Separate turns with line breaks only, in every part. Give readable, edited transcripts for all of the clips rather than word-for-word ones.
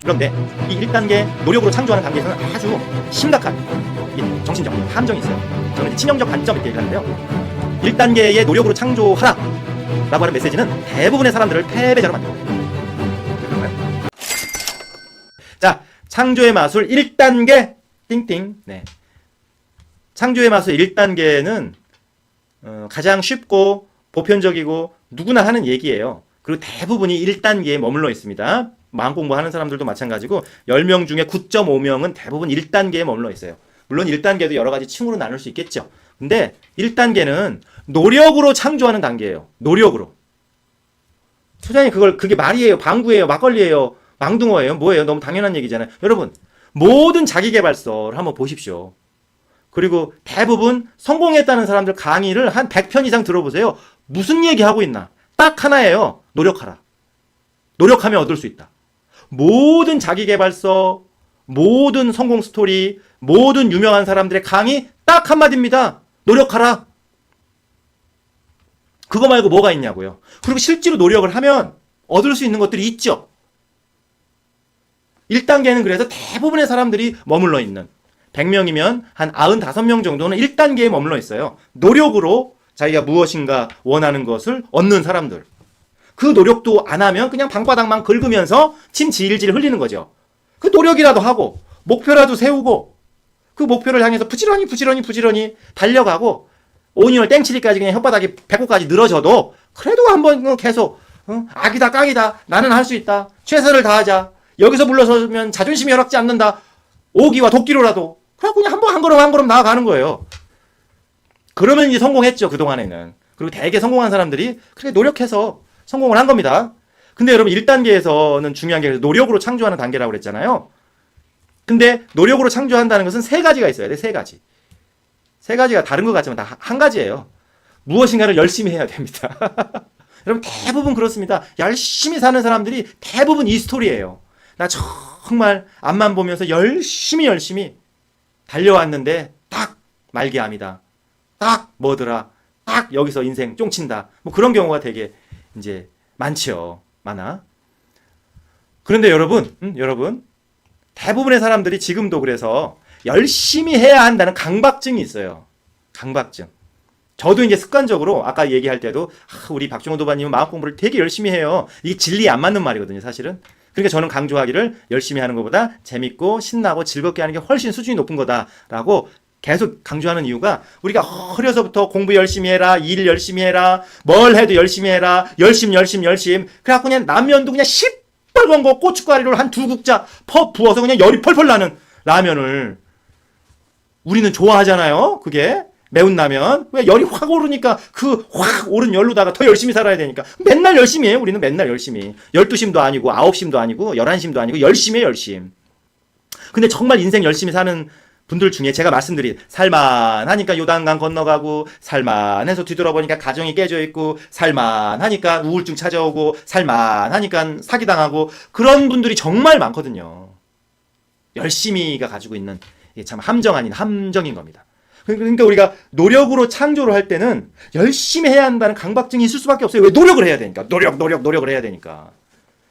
그런데 이 1단계 노력으로 창조하는 단계에서는 아주 심각한 이 정신적 함정이 있어요. 저는 이제 치명적 관점 이렇게 얘기하는데요. 1단계의 노력으로 창조하라 라고 하는 메시지는 대부분의 사람들을 패배자로 만듭니다. 그런가요? 자, 창조의 마술 1단계 띵띵. 네. 창조의 마술 1단계는 가장 쉽고 보편적이고 누구나 하는 얘기예요. 그리고 대부분이 1단계에 머물러 있습니다. 마음 공부하는 사람들도 마찬가지고 10명 중에 9.5명은 대부분 1단계에 머물러 있어요. 물론 1단계도 여러 가지 층으로 나눌 수 있겠죠. 근데 1단계는 노력으로 창조하는 단계예요. 노력으로. 소장님 그게 말이에요? 방구예요? 막걸리예요? 망둥어예요? 뭐예요? 너무 당연한 얘기잖아요. 여러분 모든 자기계발서를 한번 보십시오. 그리고 대부분 성공했다는 사람들 강의를 한 100편 이상 들어보세요. 무슨 얘기하고 있나? 딱 하나예요. 노력하라. 노력하면 얻을 수 있다. 모든 자기계발서, 모든 성공 스토리, 모든 유명한 사람들의 강의 딱 한마디입니다. 노력하라. 그거 말고 뭐가 있냐고요. 그리고 실제로 노력을 하면 얻을 수 있는 것들이 있죠. 1단계는 그래서 대부분의 사람들이 머물러 있는 100명이면 한 95명 정도는 1단계에 머물러 있어요. 노력으로 자기가 무엇인가 원하는 것을 얻는 사람들. 그 노력도 안 하면 그냥 방바닥만 긁으면서 침 질질 흘리는 거죠. 그 노력이라도 하고 목표라도 세우고 그 목표를 향해서 부지런히 달려가고 5년을 땡치리까지 그냥 혓바닥이 배꼽까지 늘어져도 그래도 한번 계속 악이다 깡이다 나는 할 수 있다 최선을 다하자 여기서 물러서면 자존심이 허락지 않는다 오기와 도끼로라도 그래갖고 그냥 한 걸음 한 걸음 나아가는 거예요. 그러면 이제 성공했죠. 그동안에는. 그리고 되게 성공한 사람들이 그렇게 노력해서 성공을 한 겁니다. 근데 여러분 1단계에서는 중요한 게 노력으로 창조하는 단계라고 그랬잖아요. 근데 노력으로 창조한다는 것은 세 가지가 있어야 돼. 세 가지. 세 가지가 다른 것 같지만 다 한 가지예요. 무엇인가를 열심히 해야 됩니다. 여러분 대부분 그렇습니다. 열심히 사는 사람들이 대부분 이 스토리예요. 나 정말 앞만 보면서 열심히 달려왔는데 딱 말기암이다. 딱 뭐더라. 딱 여기서 인생 쫑친다. 뭐 그런 경우가 되게 이제 많죠. 많아. 그런데 여러분 대부분의 사람들이 지금도 그래서 열심히 해야 한다는 강박증이 있어요. 강박증. 저도 이제 습관적으로 아까 얘기할 때도 우리 박종호 도반님은 마음 공부를 되게 열심히 해요. 이게 진리에 안 맞는 말이거든요, 사실은. 그러니까 저는 강조하기를 열심히 하는 것보다 재밌고 신나고 즐겁게 하는 게 훨씬 수준이 높은 거다라고 계속 강조하는 이유가 우리가 어려서부터 공부 열심히 해라, 일 열심히 해라, 뭘 해도 열심히 해라, 열심. 그래갖고 그냥 라면도 그냥 시뻘건 거 고춧가루를 한 2국자 퍼 부어서 그냥 열이 펄펄 나는 라면을 우리는 좋아하잖아요. 그게 매운 라면. 왜 열이 확 오르니까 그 확 오른 열로다가 더 열심히 살아야 되니까 맨날 열심히 해요. 우리는 맨날 열심히. 12심도 아니고 9심도 아니고 11심도 아니고 열심히 해요. 열심. 근데 정말 인생 열심히 사는 분들 중에 제가 말씀드린 살만하니까 요단강 건너가고 살만해서 뒤돌아보니까 가정이 깨져 있고 살만하니까 우울증 찾아오고 살만하니까 사기당하고 그런 분들이 정말 많거든요. 열심히가 가지고 있는 이게 참 함정 아닌 함정인 겁니다. 그러니까 우리가 노력으로 창조를 할 때는 열심히 해야 한다는 강박증이 있을 수밖에 없어요. 왜? 노력을 해야 되니까. 노력을 해야 되니까.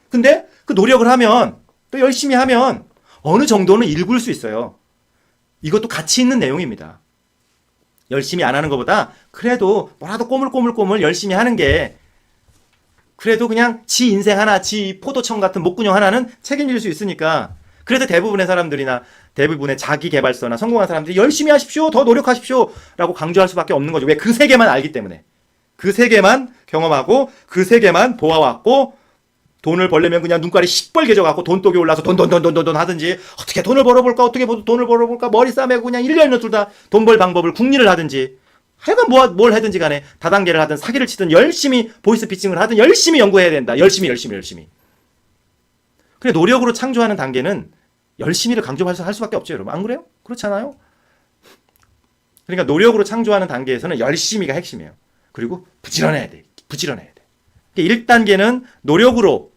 근데 그 노력을 하면 또 열심히 하면 어느 정도는 일굴 수 있어요. 이것도 가치 있는 내용입니다. 열심히 안 하는 것보다 그래도 뭐라도 꼬물꼬물 열심히 하는 게 그래도 그냥 지 인생 하나, 지 포도청 같은 목구녕 하나는 책임질 수 있으니까 그래서 대부분의 사람들이나 대부분의 자기계발서나 성공한 사람들이 열심히 하십시오, 더 노력하십시오 라고 강조할 수밖에 없는 거죠. 왜? 그 세계만 알기 때문에. 그 세계만 경험하고 그 세계만 보아왔고 돈을 벌려면 그냥 눈깔이 시뻘게 져갖고 돈독이 올라서 돈 하든지 어떻게 돈을 벌어볼까 머리 싸매고 그냥 1년을 둘다 돈 벌 방법을 궁리를 하든지 하여간 뭘 하든지 간에 다단계를 하든 사기를 치든 열심히 보이스피싱을 하든 열심히 연구해야 된다. 열심히. 그래 노력으로 창조하는 단계는 열심히를 강조해서 할 수밖에 없죠. 여러분 안 그래요? 그렇잖아요. 그러니까 노력으로 창조하는 단계에서는 열심히가 핵심이에요. 그리고 부지런해야 돼. 1단계는 노력으로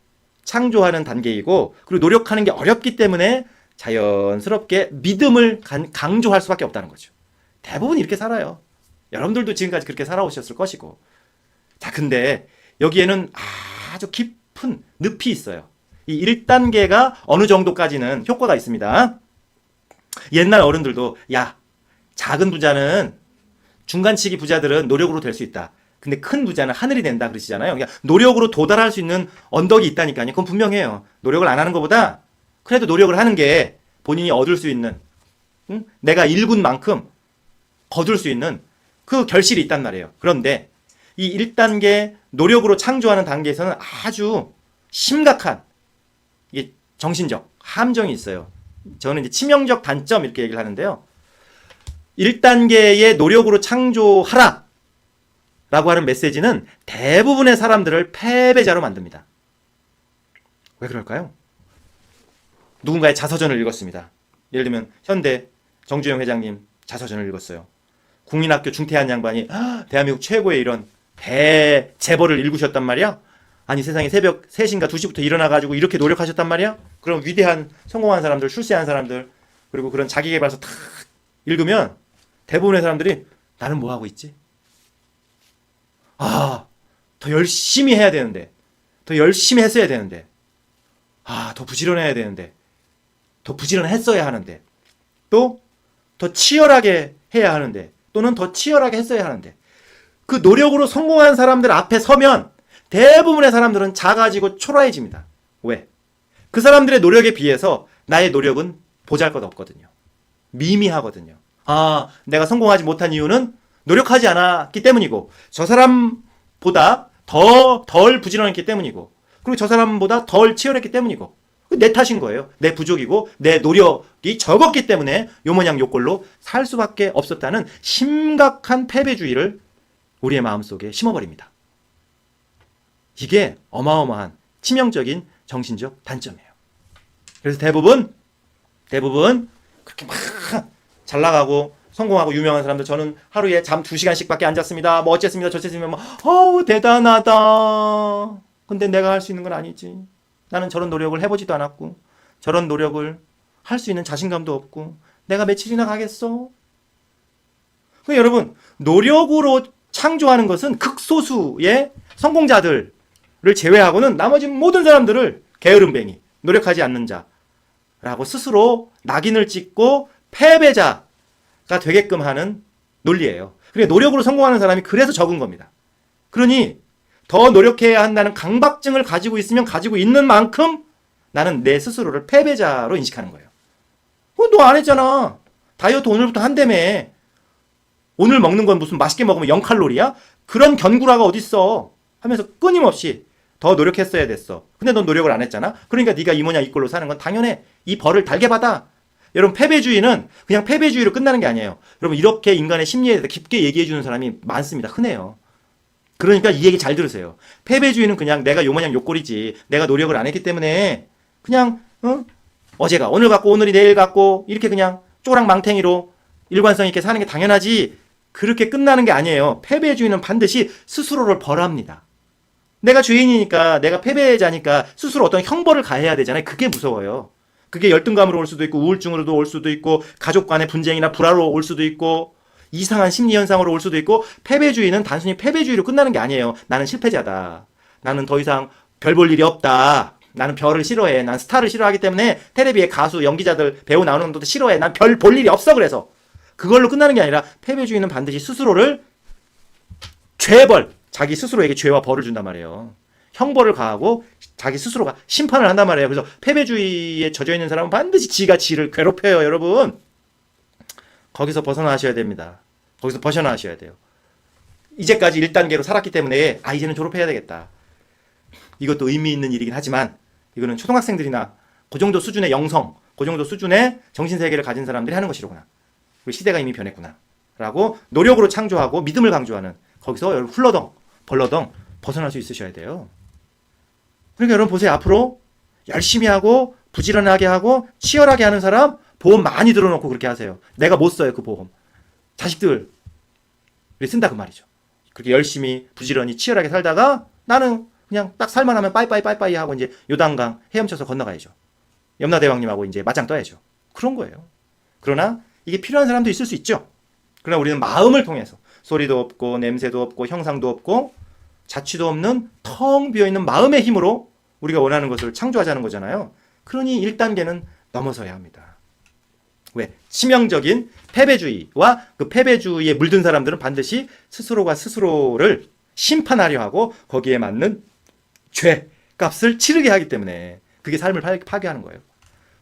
창조하는 단계이고 그리고 노력하는 게 어렵기 때문에 자연스럽게 믿음을 강조할 수밖에 없다는 거죠. 대부분 이렇게 살아요. 여러분들도 지금까지 그렇게 살아오셨을 것이고. 자, 근데 여기에는 아주 깊은 늪이 있어요. 이 1단계가 어느 정도까지는 효과가 있습니다. 옛날 어른들도 야, 작은 부자는 중간치기 부자들은 노력으로 될 수 있다. 근데 큰 부자는 하늘이 된다 그러시잖아요. 그러니까 노력으로 도달할 수 있는 언덕이 있다니까요. 그건 분명해요. 노력을 안 하는 것보다 그래도 노력을 하는 게 본인이 얻을 수 있는, 내가 일군 만큼 거둘 수 있는 그 결실이 있단 말이에요. 그런데 이 1단계 노력으로 창조하는 단계에서는 아주 심각한 이게 정신적 함정이 있어요. 저는 이제 치명적 단점 이렇게 얘기를 하는데요. 1단계의 노력으로 창조하라 라고 하는 메시지는 대부분의 사람들을 패배자로 만듭니다. 왜 그럴까요? 누군가의 자서전을 읽었습니다. 예를 들면 현대 정주영 회장님 자서전을 읽었어요. 국민학교 중퇴한 양반이 대한민국 최고의 이런 대재벌을 일구셨단 말이야. 아니 세상에 새벽 3시인가 2시부터 일어나가지고 이렇게 노력하셨단 말이야. 그럼 위대한 성공한 사람들, 출세한 사람들, 그리고 그런 자기계발서 탁 읽으면 대부분의 사람들이 나는 뭐 하고 있지? 더 열심히 해야 되는데, 더 열심히 했어야 되는데, 더 부지런해야 되는데, 더 부지런했어야 하는데, 또 더 치열하게 해야 하는데, 또는 더 치열하게 했어야 하는데, 그 노력으로 성공한 사람들 앞에 서면 대부분의 사람들은 작아지고 초라해집니다. 왜? 그 사람들의 노력에 비해서 나의 노력은 보잘것없거든요. 미미하거든요. 내가 성공하지 못한 이유는 노력하지 않았기 때문이고, 저 사람보다 덜 부지런했기 때문이고, 그리고 저 사람보다 덜 치열했기 때문이고, 내 탓인 거예요. 내 부족이고 내 노력이 적었기 때문에 요모냥 요꼴로 살 수밖에 없었다는 심각한 패배주의를 우리의 마음속에 심어버립니다. 이게 어마어마한 치명적인 정신적 단점이에요. 그래서 대부분 그렇게 막 잘 나가고 성공하고 유명한 사람들, 저는 하루에 잠 2시간씩밖에 안 잤습니다. 뭐 어쨌습니다. 저쨌습니다. 대단하다. 근데 내가 할 수 있는 건 아니지. 나는 저런 노력을 해보지도 않았고 저런 노력을 할 수 있는 자신감도 없고 내가 며칠이나 가겠어? 그러니까 여러분, 노력으로 창조하는 것은 극소수의 성공자들을 제외하고는 나머지 모든 사람들을 게으름뱅이, 노력하지 않는 자라고 스스로 낙인을 찍고 패배자가 되게끔 하는 논리예요. 그러니까 노력으로 성공하는 사람이 그래서 적은 겁니다. 그러니 더 노력해야 한다는 강박증을 가지고 있으면 가지고 있는 만큼 나는 내 스스로를 패배자로 인식하는 거예요. 너 안 했잖아. 다이어트 오늘부터 한다며. 오늘 먹는 건 무슨 맛있게 먹으면 0칼로리야? 그런 견구라가 어딨어. 하면서 끊임없이 더 노력했어야 됐어. 근데 넌 노력을 안 했잖아. 그러니까 네가 이 모양 이 꼴로 사는 건 당연해. 이 벌을 달게 받아. 여러분, 패배주의는 그냥 패배주의로 끝나는 게 아니에요. 여러분, 이렇게 인간의 심리에 대해서 깊게 얘기해 주는 사람이 많습니다. 흔해요. 그러니까 이 얘기 잘 들으세요. 패배주의는 그냥 내가 요모양 요꼴이지, 내가 노력을 안 했기 때문에 그냥 어제가 오늘 같고 오늘이 내일 같고 이렇게 그냥 쪼랑망탱이로 일관성 있게 사는 게 당연하지, 그렇게 끝나는 게 아니에요. 패배주의는 반드시 스스로를 벌합니다. 내가 죄인이니까, 내가 패배자니까 스스로 어떤 형벌을 가해야 되잖아요. 그게 무서워요. 그게 열등감으로 올 수도 있고 우울증으로도 올 수도 있고 가족 간의 분쟁이나 불화로 올 수도 있고 이상한 심리현상으로 올 수도 있고, 패배주의는 단순히 패배주의로 끝나는 게 아니에요. 나는 실패자다. 나는 더 이상 별 볼 일이 없다. 나는 별을 싫어해. 난 스타를 싫어하기 때문에 텔레비에 가수, 연기자들, 배우 나오는 것도 싫어해. 난 별 볼 일이 없어. 그래서 그걸로 끝나는 게 아니라 패배주의는 반드시 스스로를 죄벌, 자기 스스로에게 죄와 벌을 준단 말이에요. 형벌을 가하고 자기 스스로가 심판을 한단 말이에요. 그래서 패배주의에 젖어 있는 사람은 반드시 지가 지를 괴롭혀요. 여러분, 거기서 벗어나셔야 됩니다. 거기서 벗어나셔야 돼요. 이제까지 1단계로 살았기 때문에 이제는 졸업해야 되겠다. 이것도 의미 있는 일이긴 하지만 이거는 초등학생들이나 그 정도 수준의 영성, 그 정도 수준의 정신세계를 가진 사람들이 하는 것이로구나. 우리 시대가 이미 변했구나 라고 노력으로 창조하고 믿음을 강조하는, 거기서 여러분 훌러덩 벌러덩 벗어날 수 있으셔야 돼요. 그러니까 여러분 보세요. 앞으로 열심히 하고 부지런하게 하고 치열하게 하는 사람 보험 많이 들어놓고 그렇게 하세요. 내가 못 써요, 그 보험. 자식들이 쓴다 그 말이죠. 그렇게 열심히 부지런히 치열하게 살다가 나는 그냥 딱 살만하면 빠이빠이 하고 이제 요단강 헤엄쳐서 건너가야죠. 염라대왕님하고 이제 맞짱 떠야죠. 그런 거예요. 그러나 이게 필요한 사람도 있을 수 있죠. 그러나 우리는 마음을 통해서, 소리도 없고 냄새도 없고 형상도 없고 자취도 없는 텅 비어있는 마음의 힘으로 우리가 원하는 것을 창조하자는 거잖아요. 그러니 1단계는 넘어서야 합니다. 왜? 치명적인 패배주의와 그 패배주의에 물든 사람들은 반드시 스스로가 스스로를 심판하려 하고 거기에 맞는 죄 값을 치르게 하기 때문에 그게 삶을 파괴하는 거예요.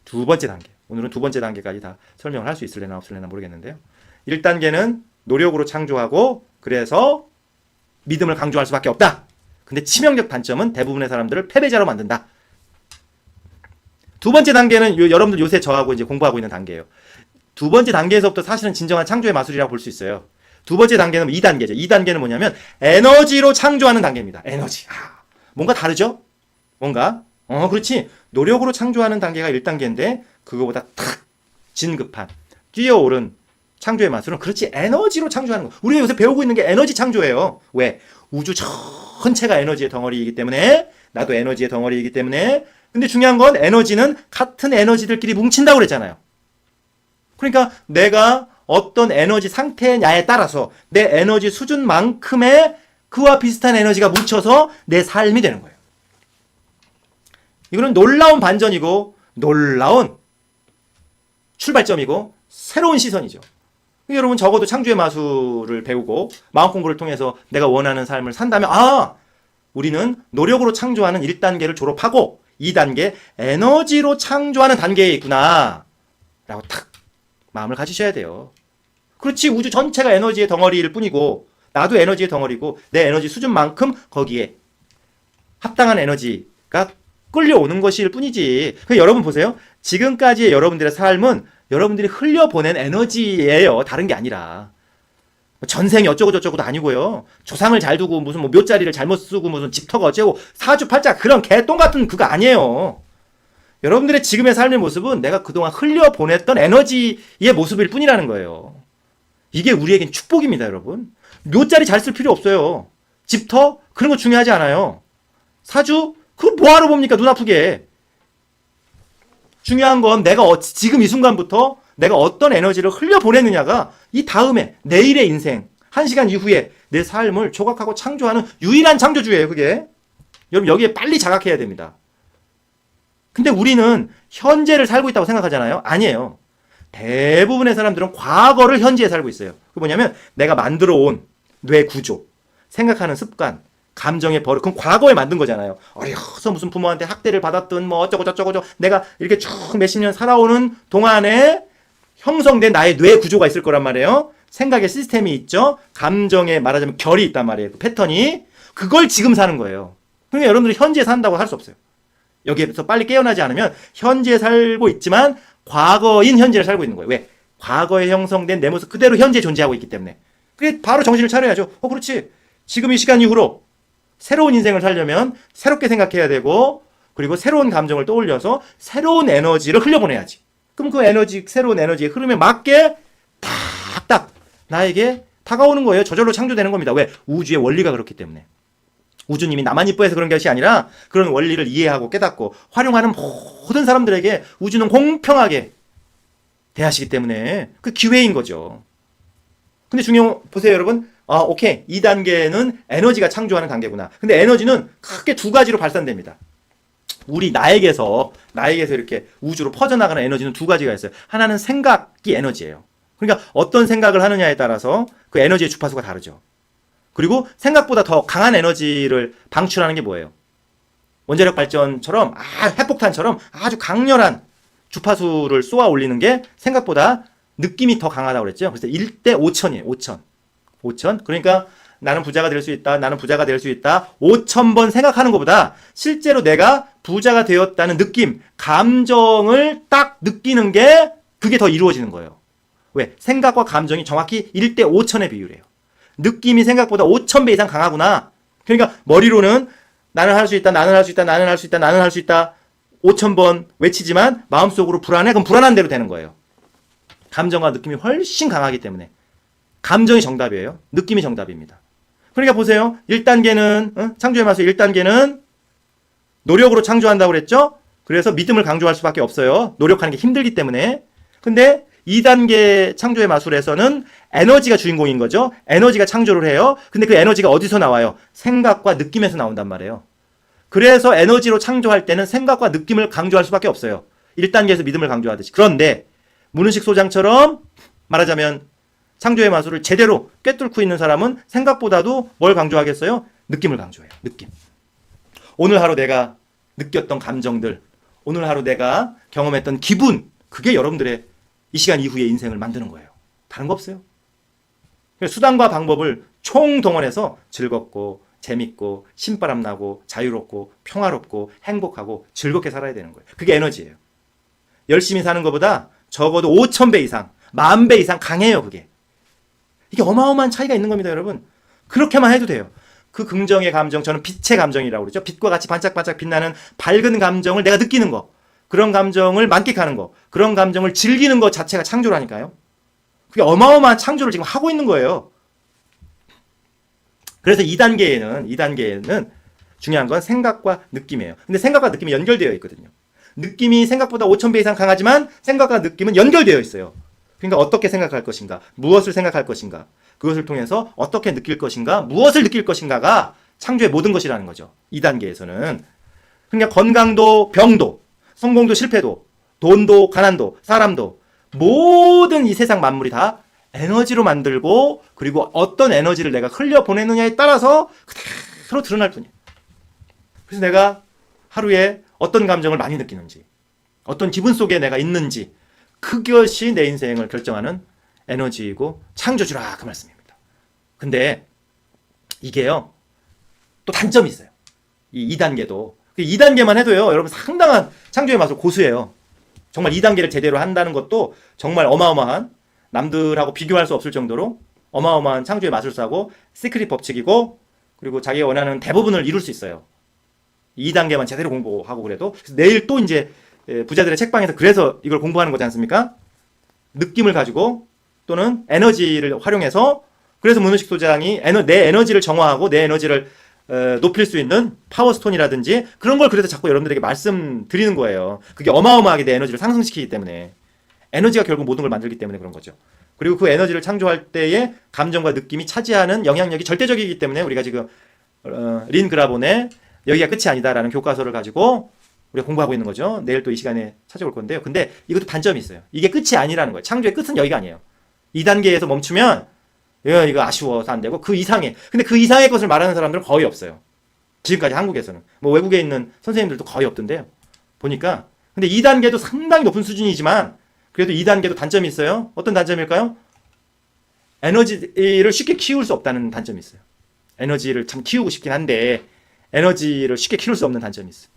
두 번째 단계. 오늘은 두 번째 단계까지 다 설명을 할 수 있을래나 없을래나 모르겠는데요. 1단계는 노력으로 창조하고 그래서 믿음을 강조할 수밖에 없다. 근데 치명적 단점은 대부분의 사람들을 패배자로 만든다. 두 번째 단계는 여러분들 요새 저하고 이제 공부하고 있는 단계예요. 두 번째 단계에서부터 사실은 진정한 창조의 마술이라고 볼 수 있어요. 두 번째 단계는 2단계죠. 2단계는 뭐냐면 에너지로 창조하는 단계입니다. 에너지. 뭔가 다르죠? 뭔가? 그렇지. 노력으로 창조하는 단계가 1단계인데 그거보다 탁 진급한 뛰어오른 창조의 마술은 그렇지 에너지로 창조하는 거. 우리가 요새 배우고 있는 게 에너지 창조예요. 왜? 우주 전체가 에너지의 덩어리이기 때문에 나도 에너지의 덩어리이기 때문에 근데 중요한 건 에너지는 같은 에너지들끼리 뭉친다고 그랬잖아요. 그러니까 내가 어떤 에너지 상태냐에 따라서 내 에너지 수준만큼의 그와 비슷한 에너지가 뭉쳐서 내 삶이 되는 거예요. 이거는 놀라운 반전이고 놀라운 출발점이고 새로운 시선이죠. 여러분 적어도 창조의 마술을 배우고 마음 공부를 통해서 내가 원하는 삶을 산다면 우리는 노력으로 창조하는 1단계를 졸업하고 2단계 에너지로 창조하는 단계에 있구나 라고 탁 마음을 가지셔야 돼요. 그렇지 우주 전체가 에너지의 덩어리일 뿐이고 나도 에너지의 덩어리고 내 에너지 수준만큼 거기에 합당한 에너지가 끌려오는 것일 뿐이지. 여러분 보세요. 지금까지의 여러분들의 삶은 여러분들이 흘려보낸 에너지예요. 다른 게 아니라. 전생이 어쩌고저쩌고도 아니고요. 조상을 잘 두고 무슨 뭐 묘자리를 잘못 쓰고 무슨 집터가 어쩌고 사주팔자 그런 개똥 같은 그거 아니에요. 여러분들의 지금의 삶의 모습은 내가 그동안 흘려보냈던 에너지의 모습일 뿐이라는 거예요. 이게 우리에겐 축복입니다, 여러분. 묘자리 잘 쓸 필요 없어요. 집터? 그런 거 중요하지 않아요. 사주? 그거 뭐하러 봅니까? 눈 아프게. 중요한 건 내가 지금 이 순간부터 내가 어떤 에너지를 흘려보냈느냐가 이 다음에 내일의 인생 1시간 이후에 내 삶을 조각하고 창조하는 유일한 창조주예요. 그게. 여러분 여기에 빨리 자각해야 됩니다. 근데 우리는 현재를 살고 있다고 생각하잖아요. 아니에요. 대부분의 사람들은 과거를 현재에 살고 있어요. 그게 뭐냐면 내가 만들어 온 뇌 구조, 생각하는 습관, 감정의 버릇, 그건 과거에 만든 거잖아요. 어려서 무슨 부모한테 학대를 받았든 뭐 어쩌고 저쩌고 내가 이렇게 쭉 몇십 년 살아오는 동안에 형성된 나의 뇌 구조가 있을 거란 말이에요. 생각의 시스템이 있죠. 감정에 말하자면 결이 있단 말이에요. 그 패턴이. 그걸 지금 사는 거예요. 그러니까 여러분들이 현재에 산다고 할 수 없어요. 여기에서 빨리 깨어나지 않으면 현재에 살고 있지만 과거인 현재를 살고 있는 거예요. 왜? 과거에 형성된 내 모습 그대로 현재에 존재하고 있기 때문에. 그게 바로 정신을 차려야죠. 그렇지. 지금 이 시간 이후로 새로운 인생을 살려면 새롭게 생각해야 되고 그리고 새로운 감정을 떠올려서 새로운 에너지를 흘려보내야지. 그럼 그 에너지, 새로운 에너지의 흐름에 맞게 탁탁 나에게 다가오는 거예요. 저절로 창조되는 겁니다. 왜? 우주의 원리가 그렇기 때문에. 우주님이 나만 이뻐해서 그런 것이 아니라 그런 원리를 이해하고 깨닫고 활용하는 모든 사람들에게 우주는 공평하게 대하시기 때문에 그 기회인 거죠. 근데 보세요 여러분. 오케이. 2단계는 에너지가 창조하는 단계구나. 근데 에너지는 크게 두 가지로 발산됩니다. 우리 나에게서 이렇게 우주로 퍼져나가는 에너지는 두 가지가 있어요. 하나는 생각이 에너지예요. 그러니까 어떤 생각을 하느냐에 따라서 그 에너지의 주파수가 다르죠. 그리고 생각보다 더 강한 에너지를 방출하는 게 뭐예요? 원자력 발전처럼 핵폭탄처럼 아주 강렬한 주파수를 쏘아 올리는 게 생각보다 느낌이 더 강하다고 그랬죠. 그래서 1대 5천이에요. 5천. 그러니까 나는 부자가 될 수 있다. 나는 부자가 될 수 있다. 5,000번 생각하는 것보다 실제로 내가 부자가 되었다는 느낌, 감정을 딱 느끼는 게 그게 더 이루어지는 거예요. 왜? 생각과 감정이 정확히 1대 5천의 비율이에요. 느낌이 생각보다 5,000배 이상 강하구나. 그러니까 머리로는 나는 할 수 있다, 나는 할 수 있다, 나는 할 수 있다, 나는 할 수 있다 5,000번 외치지만 마음속으로 불안해? 그럼 불안한 대로 되는 거예요. 감정과 느낌이 훨씬 강하기 때문에. 감정이 정답이에요. 느낌이 정답입니다. 그러니까 보세요. 1단계는 창조의 마술 1단계는 노력으로 창조한다고 그랬죠? 그래서 믿음을 강조할 수밖에 없어요. 노력하는 게 힘들기 때문에. 근데 2단계 창조의 마술에서는 에너지가 주인공인 거죠. 에너지가 창조를 해요. 근데 그 에너지가 어디서 나와요? 생각과 느낌에서 나온단 말이에요. 그래서 에너지로 창조할 때는 생각과 느낌을 강조할 수밖에 없어요. 1단계에서 믿음을 강조하듯이. 그런데 문은식 소장처럼 말하자면 창조의 마술을 제대로 꿰뚫고 있는 사람은 생각보다도 뭘 강조하겠어요? 느낌을 강조해요. 느낌. 오늘 하루 내가 느꼈던 감정들, 오늘 하루 내가 경험했던 기분, 그게 여러분들의 이 시간 이후의 인생을 만드는 거예요. 다른 거 없어요. 수단과 방법을 총동원해서 즐겁고 재밌고 신바람 나고 자유롭고 평화롭고 행복하고 즐겁게 살아야 되는 거예요. 그게 에너지예요. 열심히 사는 것보다 적어도 5,000배 이상, 10,000배 이상 강해요. 그게. 이게 어마어마한 차이가 있는 겁니다, 여러분. 그렇게만 해도 돼요. 그 긍정의 감정, 저는 빛의 감정이라고 그러죠. 빛과 같이 반짝반짝 빛나는 밝은 감정을 내가 느끼는 거, 그런 감정을 만끽하는 거, 그런 감정을 즐기는 것 자체가 창조라니까요. 그게 어마어마한 창조를 지금 하고 있는 거예요. 그래서 2단계에는 중요한 건 생각과 느낌이에요. 근데 생각과 느낌이 연결되어 있거든요. 느낌이 생각보다 5,000배 이상 강하지만 생각과 느낌은 연결되어 있어요. 그러니까 어떻게 생각할 것인가, 무엇을 생각할 것인가, 그것을 통해서 어떻게 느낄 것인가, 무엇을 느낄 것인가가 창조의 모든 것이라는 거죠. 2단계에서는. 그러니까 건강도 병도, 성공도 실패도, 돈도 가난도, 사람도, 모든 이 세상 만물이 다 에너지로 만들고, 그리고 어떤 에너지를 내가 흘려보내느냐에 따라서 그대로 드러날 뿐이에요. 그래서 내가 하루에 어떤 감정을 많이 느끼는지, 어떤 기분 속에 내가 있는지, 그것이 내 인생을 결정하는 에너지이고 창조주라, 그 말씀입니다. 근데 이게요, 또 단점이 있어요. 이 2단계도. 2단계만 해도요, 여러분 상당한 창조의 맛을 고수해요. 정말 2단계를 제대로 한다는 것도 정말 어마어마한, 남들하고 비교할 수 없을 정도로 어마어마한 창조의 마술사고 시크릿 법칙이고, 그리고 자기가 원하는 대부분을 이룰 수 있어요. 2단계만 제대로 공부하고 그래도. 그래서 내일 또 이제 부자들의 책방에서 그래서 이걸 공부하는 거지 않습니까? 느낌을 가지고 또는 에너지를 활용해서, 그래서 문은식 소장이 내 에너지를 정화하고 내 에너지를 높일 수 있는 파워스톤이라든지 그런 걸 그래서 자꾸 여러분들에게 말씀드리는 거예요. 그게 어마어마하게 내 에너지를 상승시키기 때문에. 에너지가 결국 모든 걸 만들기 때문에 그런 거죠. 그리고 그 에너지를 창조할 때의 감정과 느낌이 차지하는 영향력이 절대적이기 때문에 우리가 지금 린 그라본의 여기가 끝이 아니다라는 교과서를 가지고 우리가 공부하고 있는 거죠. 내일 또 이 시간에 찾아올 건데요. 근데 이것도 단점이 있어요. 이게 끝이 아니라는 거예요. 창조의 끝은 여기가 아니에요. 2단계에서 멈추면 이거 아쉬워서 안 되고 그 이상의, 근데 그 이상의 것을 말하는 사람들은 거의 없어요. 지금까지 한국에서는. 뭐 외국에 있는 선생님들도 거의 없던데요. 보니까. 근데 2단계도 상당히 높은 수준이지만 그래도 2단계도 단점이 있어요. 어떤 단점일까요? 에너지를 쉽게 키울 수 없다는 단점이 있어요. 에너지를 참 키우고 싶긴 한데 에너지를 쉽게 키울 수 없는 단점이 있어요.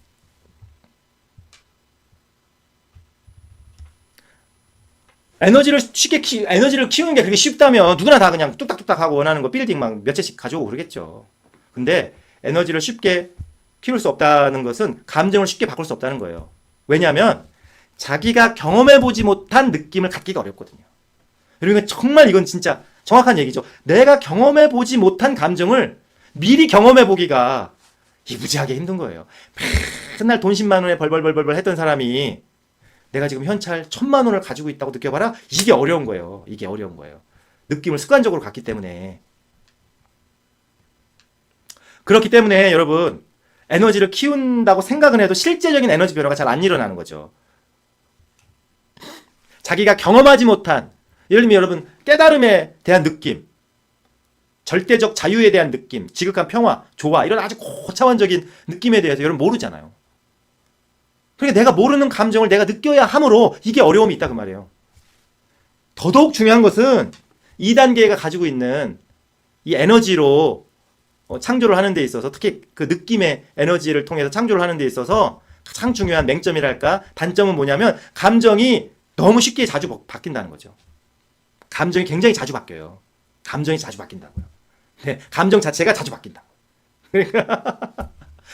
에너지를 키우는 게 그렇게 쉽다면 누구나 다 그냥 뚝딱뚝딱 하고 원하는 거 빌딩 막 몇 채씩 가져오고 그러겠죠. 근데 에너지를 쉽게 키울 수 없다는 것은 감정을 쉽게 바꿀 수 없다는 거예요. 왜냐하면 자기가 경험해보지 못한 느낌을 갖기가 어렵거든요. 그러니까 정말 이건 진짜 정확한 얘기죠. 내가 경험해보지 못한 감정을 미리 경험해보기가 무지하게 힘든 거예요. 맨날 돈 10만 원에 벌벌벌벌 했던 사람이 내가 지금 현찰 1,000만 원을 가지고 있다고 느껴봐라. 이게 어려운 거예요. 이게 어려운 거예요. 느낌을 습관적으로 갖기 때문에. 그렇기 때문에 여러분, 에너지를 키운다고 생각은 해도 실제적인 에너지 변화가 잘 안 일어나는 거죠. 자기가 경험하지 못한, 예를 들면 여러분 깨달음에 대한 느낌, 절대적 자유에 대한 느낌, 지극한 평화, 조화, 이런 아주 고차원적인 느낌에 대해서 여러분 모르잖아요. 그러니까 내가 모르는 감정을 내가 느껴야 하므로 이게 어려움이 있다 그 말이에요. 더더욱 중요한 것은 2단계가 가지고 있는 이 에너지로 창조를 하는 데 있어서, 특히 그 느낌의 에너지를 통해서 창조를 하는 데 있어서 가장 중요한 맹점이랄까, 단점은 뭐냐면 감정이 너무 쉽게 자주 바뀐다는 거죠. 감정이 굉장히 자주 바뀌어요. 감정이 자주 바뀐다고요. 네, 감정 자체가 자주 바뀐다.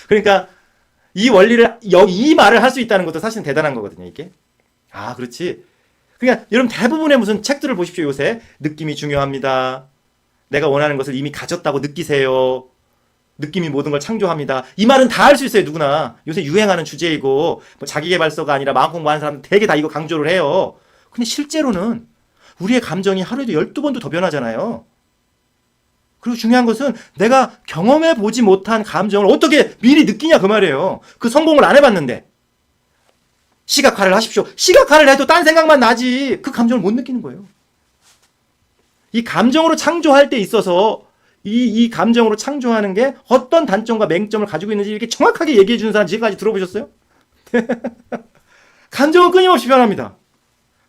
그러니까 이 원리를, 이 말을 할 수 있다는 것도 사실은 대단한 거거든요, 이게. 아, 그렇지. 그러니까 여러분 대부분의 무슨 책들을 보십시오, 요새. 느낌이 중요합니다. 내가 원하는 것을 이미 가졌다고 느끼세요. 느낌이 모든 걸 창조합니다. 이 말은 다 할 수 있어요, 누구나. 요새 유행하는 주제이고, 뭐 자기계발서가 아니라 마음 공부하는 사람들 되게 다 이거 강조를 해요. 근데 실제로는 우리의 감정이 하루에도 12번도 더 변하잖아요. 그리고 중요한 것은 내가 경험해 보지 못한 감정을 어떻게 미리 느끼냐 그 말이에요. 그 성공을 안 해봤는데. 시각화를 하십시오. 시각화를 해도 딴 생각만 나지 그 감정을 못 느끼는 거예요. 이 감정으로 창조할 때 있어서 이 감정으로 창조하는 게 어떤 단점과 맹점을 가지고 있는지 이렇게 정확하게 얘기해 주는 사람 지금까지 들어보셨어요? 감정은 끊임없이 변합니다.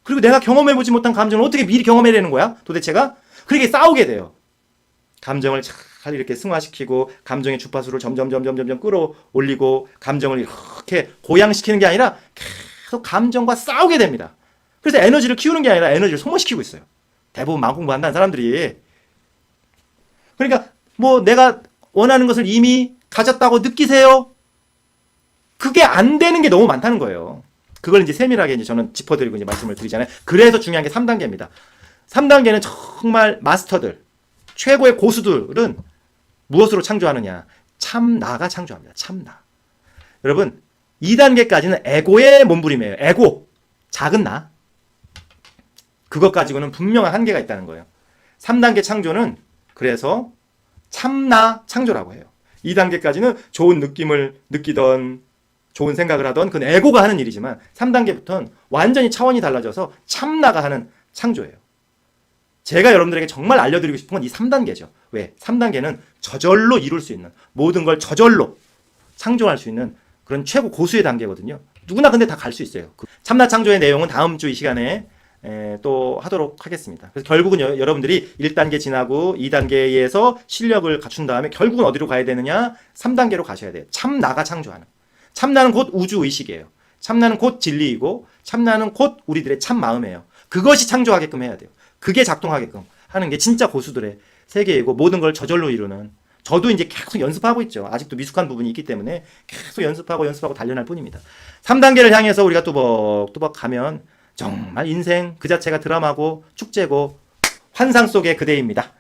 그리고 내가 경험해보지 못한 감정을 어떻게 미리 경험해내는 거야? 도대체가? 그렇게 싸우게 돼요. 감정을 잘 이렇게 승화시키고 감정의 주파수를 점점 끌어올리고 감정을 이렇게 고양시키는 게 아니라 계속 감정과 싸우게 됩니다. 그래서 에너지를 키우는 게 아니라 에너지를 소모시키고 있어요. 대부분 마음 공부한다는 사람들이. 그러니까 뭐 내가 원하는 것을 이미 가졌다고 느끼세요? 그게 안 되는 게 너무 많다는 거예요. 그걸 이제 세밀하게 이제 저는 짚어드리고 이제 말씀을 드리잖아요. 그래서 중요한 게 3단계입니다. 3단계는 정말 마스터들, 최고의 고수들은 무엇으로 창조하느냐? 참나가 창조합니다. 참나. 여러분, 2단계까지는 에고의 몸부림이에요. 에고. 작은 나. 그것 가지고는 분명한 한계가 있다는 거예요. 3단계 창조는 그래서 참나 창조라고 해요. 2단계까지는 좋은 느낌을 느끼던 좋은 생각을 하던 그 에고가 하는 일이지만 3단계부터는 완전히 차원이 달라져서 참나가 하는 창조예요. 제가 여러분들에게 정말 알려드리고 싶은 건 이 3단계죠. 왜? 3단계는 저절로 이룰 수 있는 모든 걸 저절로 창조할 수 있는 그런 최고 고수의 단계거든요. 누구나 근데 다 갈 수 있어요. 참나 창조의 내용은 다음 주 이 시간에 또 하도록 하겠습니다. 그래서 결국은 여러분들이 1단계 지나고 2단계에서 실력을 갖춘 다음에 결국은 어디로 가야 되느냐? 3단계로 가셔야 돼요. 참나가 창조하는. 참나는 곧 우주의식이에요. 참나는 곧 진리이고 참나는 곧 우리들의 참마음이에요. 그것이 창조하게끔 해야 돼요. 그게 작동하게끔 하는 게 진짜 고수들의 세계이고 모든 걸 저절로 이루는, 저도 이제 계속 연습하고 있죠. 아직도 미숙한 부분이 있기 때문에 계속 연습하고 단련할 뿐입니다. 3단계를 향해서 우리가 뚜벅뚜벅 가면 정말 인생 그 자체가 드라마고 축제고 환상 속의 그대입니다.